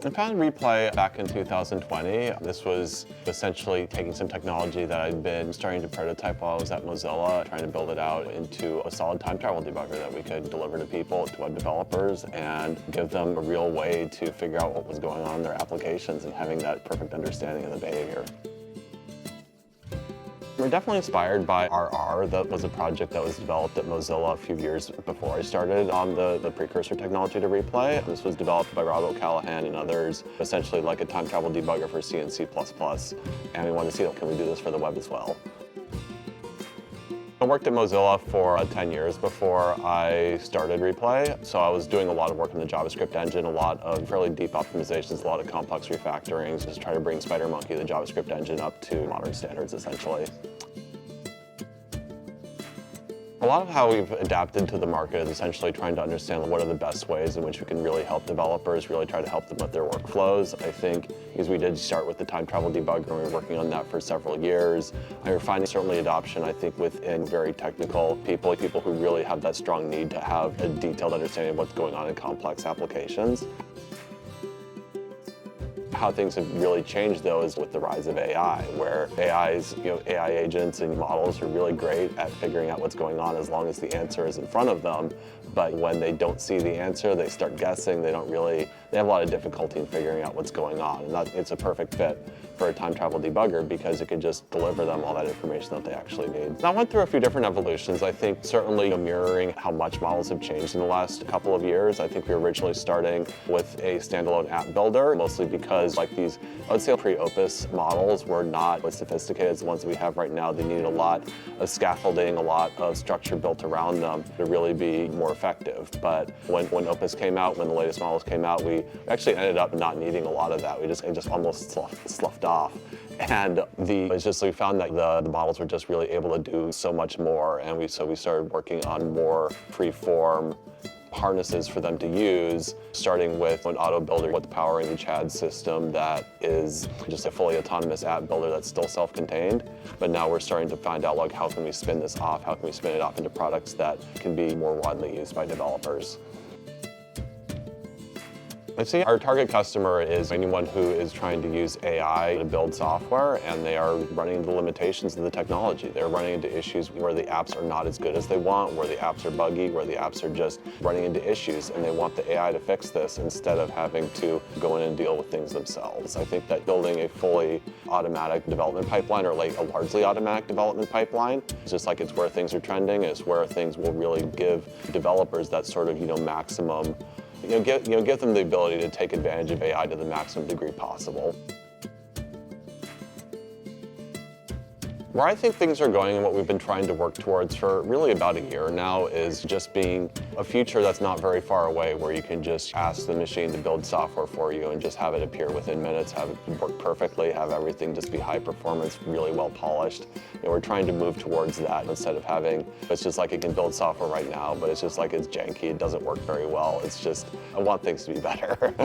I founded Replay back in 2020. This was essentially taking some technology that I'd been starting to prototype while I was at Mozilla, trying to build it out into a solid time travel debugger that we could deliver to people, to web developers, and give them a real way to figure out what was going on in their applications and having that perfect understanding of the behavior. We're definitely inspired by RR. That was a project that was developed at Mozilla a few years before I started on the precursor technology to Replay. This was developed by Rob O'Callahan and others, essentially like a time travel debugger for C and C++. And we wanted to see, can we do this for the web as well? I worked at Mozilla for 10 years before I started Replay, so I was doing a lot of work in the JavaScript engine, a lot of fairly deep optimizations, a lot of complex refactorings, just trying to bring SpiderMonkey, the JavaScript engine, up to modern standards, essentially. A lot of how we've adapted to the market is essentially trying to understand what are the best ways in which we can really help developers, really try to help them with their workflows. I think because we did start with the time travel debugger and we were working on that for several years, and we're finding certainly adoption, I think, within very technical people who really have that strong need to have a detailed understanding of what's going on in complex applications. How things have really changed, though, is with the rise of AI, where AI agents and models are really great at figuring out what's going on as long as the answer is in front of them. But when they don't see the answer, they start guessing. They have a lot of difficulty in figuring out what's going on. And it's a perfect fit for a time travel debugger because it can just deliver them all that information that they actually need. I went through a few different evolutions. I think certainly mirroring how much models have changed in the last couple of years. I think we were originally starting with a standalone app builder, mostly because like these, I would say pre-Opus models were not as sophisticated as the ones that we have right now. They needed a lot of scaffolding, a lot of structure built around them to really be more effective. But when Opus came out, when the latest models came out, we actually ended up not needing a lot of that. It just almost sloughed off. And we found that the models were just really able to do so much more, and so we started working on more free-form harnesses for them to use, starting with an auto builder with the powering the CHAD system that is just a fully autonomous app builder that's still self-contained. But now we're starting to find out, like, how can we spin this off? How can we spin it off into products that can be more widely used by developers? I see our target customer is anyone who is trying to use AI to build software, and they are running into the limitations of the technology. They're running into issues where the apps are not as good as they want, where the apps are buggy, where the apps are just running into issues, and they want the AI to fix this instead of having to go in and deal with things themselves. I think that building a fully automatic development pipeline, or like a largely automatic development pipeline, is just like it's where things are trending. It's where things will really give developers that sort of maximum. Give them the ability to take advantage of AI to the maximum degree possible. Where I think things are going and what we've been trying to work towards for really about a year now is just being a future that's not very far away, where you can just ask the machine to build software for you and just have it appear within minutes, have it work perfectly, have everything just be high performance, really well polished. We're trying to move towards that instead of having, it's just like it can build software right now, but it's just like it's janky, it doesn't work very well. It's just, I want things to be better.